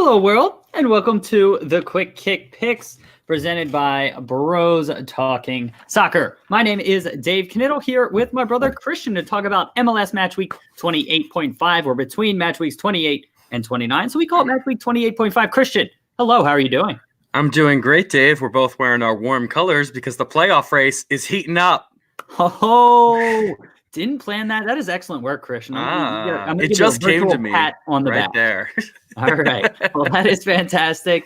Hello, world, and welcome to the Quick Kick Picks presented by Bros Talking Soccer. My name is Dave Knittel here with my brother Christian to talk about MLS Match Week 28.5. We're between Match Weeks 28 and 29, so we call it Match Week 28.5. Christian, hello, how are you doing? I'm doing great, Dave. We're both wearing our warm colors because the playoff race is heating up. Oh, didn't plan that. That is excellent work, Christian. It just came to me pat on the right back. there. All right. Well, that is fantastic.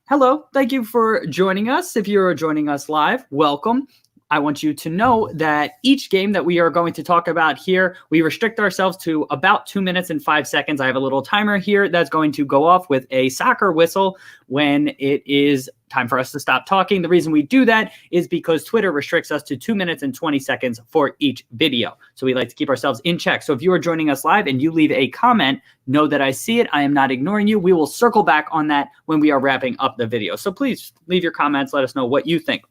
Hello. Thank you for joining us. If you're joining us live, welcome. I want you to know that each game that we are going to talk about here, we restrict ourselves to about 2 minutes and 5 seconds. I have a little timer here that's going to go off with a soccer whistle when it is time for us to stop talking. The reason we do that is because Twitter restricts us to 2 minutes and 20 seconds for each video. So we like to keep ourselves in check. So if you are joining us live and you leave a comment, know that I see it. I am not ignoring you. We will circle back on that when we are wrapping up the video. So please leave your comments. Let us know what you think.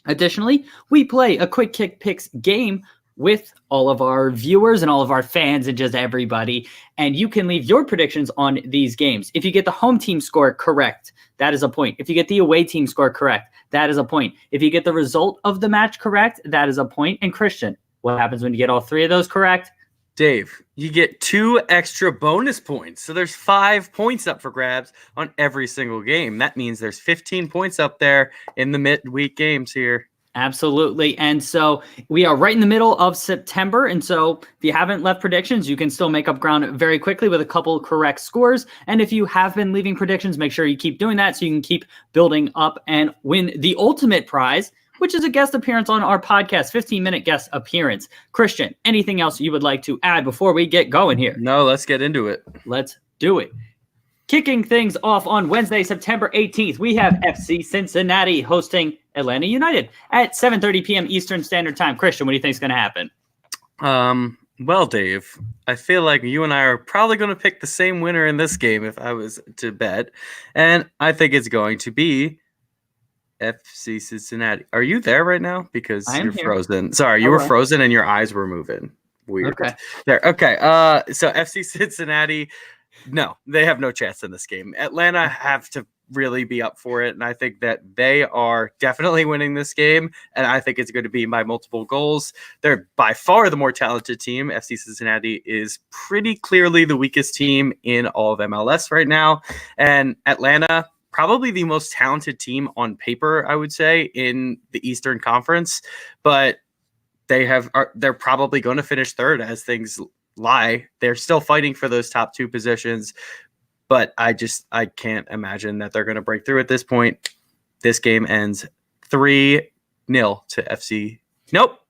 Additionally, we play a Quick Kick Picks game with all of our viewers and all of our fans and just everybody. And you can leave your predictions on these games. If you get the home team score correct, that is a point. If you get the away team score correct, that is a point. If you get the result of the match correct, that is a point. And Christian, what happens when you get all three of those correct? Dave, you get 2 extra bonus points. So there's 5 points up for grabs on every single game. That means there's 15 points up there in the midweek games here. Absolutely. And so we are right in the middle of September. And so if you haven't left predictions, you can still make up ground very quickly with a couple correct scores. And if you have been leaving predictions, make sure you keep doing that so you can keep building up and win the ultimate prize, which is a guest appearance on our podcast, 15-minute guest appearance. Christian, anything else you would like to add before we get going here? No, let's get into it. Let's do it. Kicking things off on Wednesday, September 18th, we have FC Cincinnati hosting Atlanta United at 7:30 p.m. Eastern Standard Time. Christian, what do you think is going to happen? Well, Dave, I feel like you and I are probably going to pick the same winner in this game if I was to bet. And I think it's going to be FC Cincinnati. Are you there right now? Because you're frozen. Sorry, you were frozen and your eyes were moving. Weird. Okay. There. Okay. So FC Cincinnati, no, they have no chance in this game. Atlanta have to really be up for it, and I think that they are definitely winning this game, and I think it's going to be by multiple goals. They're by far the more talented team. FC Cincinnati is pretty clearly the weakest team in all of MLS right now, and Atlanta, probably the most talented team on paper, I would say, in the Eastern Conference, but they're probably going to finish third as things lie. They're still fighting for those top 2 positions, but I can't imagine that they're going to break through at this point. This game ends 3-0 to FC. Nope.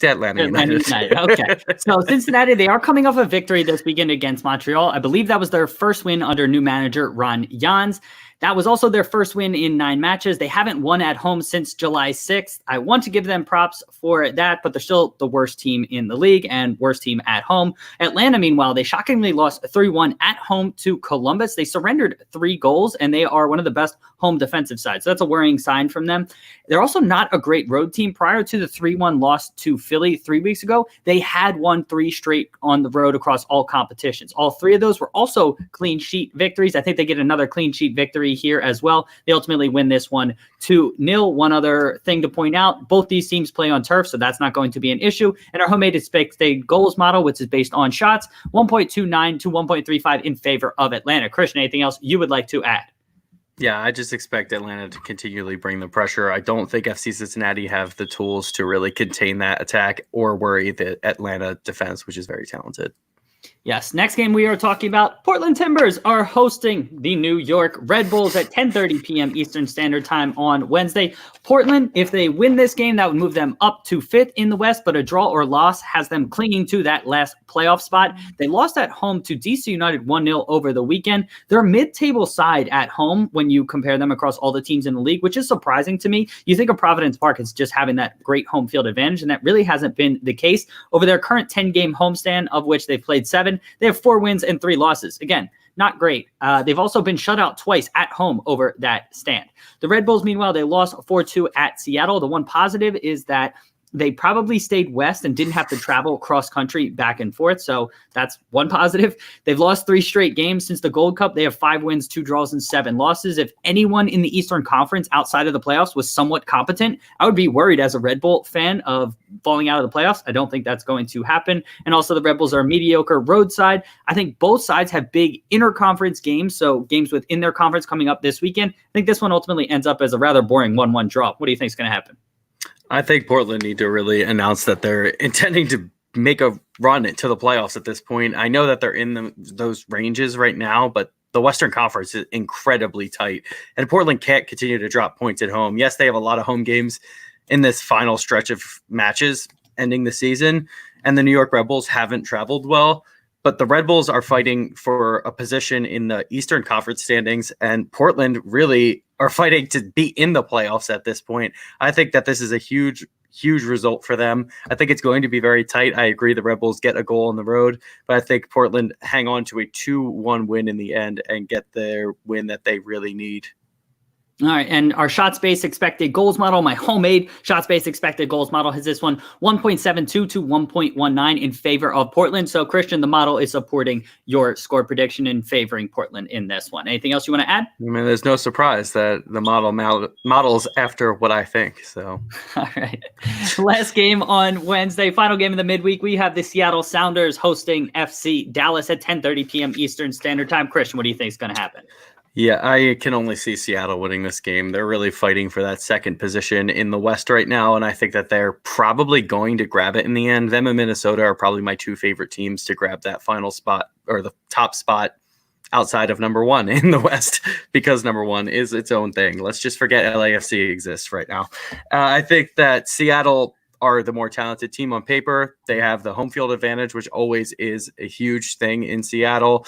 To Atlanta United. Okay. So Cincinnati, they are coming off a victory this weekend against Montreal. I believe that was their first win under new manager Ron Jans. That was also their first win in 9 matches. They haven't won at home since July 6th. I want to give them props for that, but they're still the worst team in the league and worst team at home. Atlanta, meanwhile, they shockingly lost 3-1 at home to Columbus. They surrendered 3 goals, and they are one of the best home defensive sides. So that's a worrying sign from them. They're also not a great road team. Prior to the 3-1 loss to Philly 3 weeks ago, they had won 3 straight on the road across all competitions. All 3 of those were also clean sheet victories. I think they get another clean sheet victory here as well. They ultimately win this one 2-0. One other thing to point out, both these teams play on turf, so that's not going to be an issue. And our home-made expected goals model, which is based on shots, 1.29 to 1.35 in favor of Atlanta. Christian, anything else you would like to add? Yeah, I just expect Atlanta to continually bring the pressure. I don't think FC Cincinnati have the tools to really contain that attack or worry the Atlanta defense, which is very talented. Yes, next game we are talking about, Portland Timbers are hosting the New York Red Bulls at 10:30 p.m. Eastern Standard Time on Wednesday. Portland, if they win this game, that would move them up to 5th in the West, but a draw or loss has them clinging to that last playoff spot. They lost at home to DC United 1-0 over the weekend. They're a mid-table side at home when you compare them across all the teams in the league, which is surprising to me. You think of Providence Park as just having that great home field advantage, and that really hasn't been the case. Over their current 10-game homestand, of which they've played 7, they have 4 wins and 3 losses. Again, not great. They've also been shut out twice at home over that stand. The Red Bulls, meanwhile, they lost 4-2 at Seattle. The one positive is that they probably stayed west and didn't have to travel cross country back and forth. So that's one positive. They've lost 3 straight games since the Gold Cup. They have 5 wins, 2 draws, and 7 losses. If anyone in the Eastern Conference outside of the playoffs was somewhat competent, I would be worried as a Red Bull fan of falling out of the playoffs. I don't think that's going to happen. And also the Red Bulls are a mediocre roadside. I think both sides have big interconference games, so games within their conference coming up this weekend. I think this one ultimately ends up as a rather boring 1-1 draw. What do you think is going to happen? I think Portland need to really announce that they're intending to make a run to the playoffs at this point. I know that they're in those ranges right now, but the Western Conference is incredibly tight, and Portland can't continue to drop points at home. Yes, they have a lot of home games in this final stretch of matches ending the season, and the New York Red Bulls haven't traveled well, but the Red Bulls are fighting for a position in the Eastern Conference standings, and Portland really are fighting to be in the playoffs at this point. I think that this is a huge result for them. I think it's going to be very tight. I agree the Red Bulls get a goal on the road, but I think Portland hang on to a 2-1 win in the end and get their win that they really need. All right, and our shots-based expected goals model, my homemade shots-based expected goals model, has this one 1.72 to 1.19 in favor of Portland. So, Christian, the model is supporting your score prediction and favoring Portland in this one. Anything else you want to add? I mean, there's no surprise that the models after what I think. So, all right. Last game on Wednesday, final game of the midweek. We have the Seattle Sounders hosting FC Dallas at 10:30 p.m. Eastern Standard Time. Christian, what do you think is going to happen? Yeah, I can only see Seattle winning this game. They're really fighting for that second position in the West right now, and I think that they're probably going to grab it in the end. Them and Minnesota are probably my 2 favorite teams to grab that final spot or the top spot outside of number 1 in the West, because number 1 is its own thing. Let's just forget LAFC exists right now. I think that Seattle are the more talented team on paper. They have the home field advantage, which always is a huge thing in Seattle.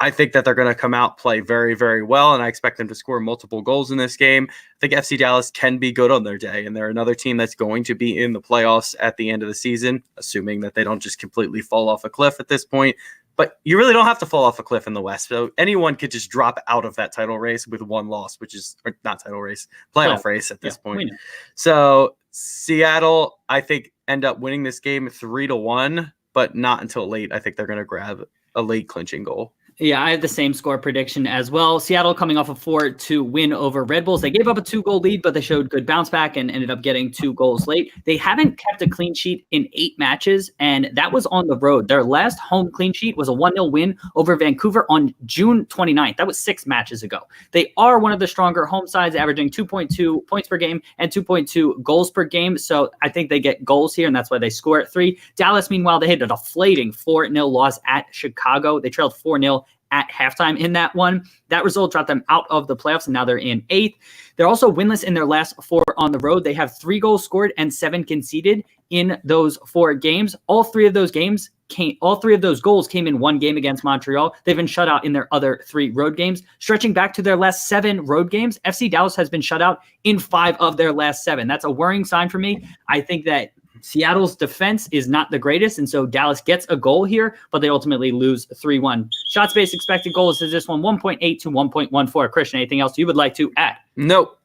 I think that they're going to come out, play very, very well, and I expect them to score multiple goals in this game. I think FC Dallas can be good on their day, and they're another team that's going to be in the playoffs at the end of the season, assuming that they don't just completely fall off a cliff at this point. But you really don't have to fall off a cliff in the West. So anyone could just drop out of that title race with 1 loss, which is or not title race, playoff race at this point. So Seattle, I think, end up winning this game 3-1, but not until late. I think they're going to grab a late clinching goal. Yeah, I have the same score prediction as well. Seattle coming off a 4-2 win over Red Bulls. They gave up a 2-goal lead, but they showed good bounce back and ended up getting 2 goals late. They haven't kept a clean sheet in 8 matches, and that was on the road. Their last home clean sheet was a 1-0 win over Vancouver on June 29th. That was 6 matches ago. They are one of the stronger home sides, averaging 2.2 points per game and 2.2 goals per game. So I think they get goals here, and that's why they score at 3. Dallas, meanwhile, they had a deflating 4-0 loss at Chicago. They trailed 4-0 at halftime in that one. That result dropped them out of the playoffs, and now they're in 8th. They're also winless in their last 4 on the road. They have 3 goals scored and 7 conceded in those 4 games. All 3 of those goals came in 1 game against Montreal. They've been shut out in their other 3 road games. Stretching back to their last 7 road games, FC Dallas has been shut out in 5 of their last 7. That's a worrying sign for me. I think that Seattle's defense is not the greatest, and so Dallas gets a goal here, but they ultimately lose 3-1. Shots-based expected goals is this one, 1.8 to 1.14. Christian, anything else you would like to add? Nope.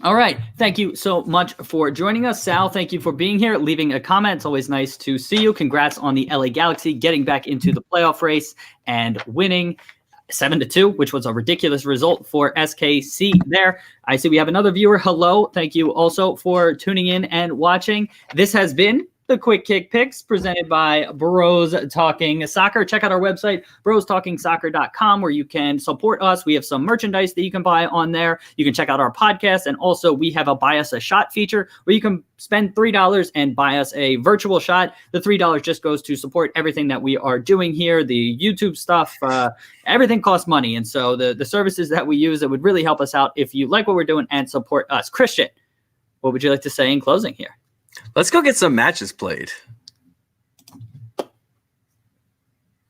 All right. Thank you so much for joining us. Sal, thank you for being here, leaving a comment. It's always nice to see you. Congrats on the LA Galaxy getting back into the playoff race and winning 7-2, which was a ridiculous result for SKC there. I see we have another viewer. Hello. Thank you also for tuning in and watching. This has been the Quick Kick Picks presented by Bros Talking Soccer. Check out our website, brostalkingsoccer.com, where you can support us. We have some merchandise that you can buy on there. You can check out our podcast. And also we have a buy us a shot feature where you can spend $3 and buy us a virtual shot. The $3 just goes to support everything that we are doing here, the YouTube stuff. Everything costs money. And so the services that we use, it would really help us out if you like what we're doing and support us. Christian, what would you like to say in closing here? Let's go get some matches played.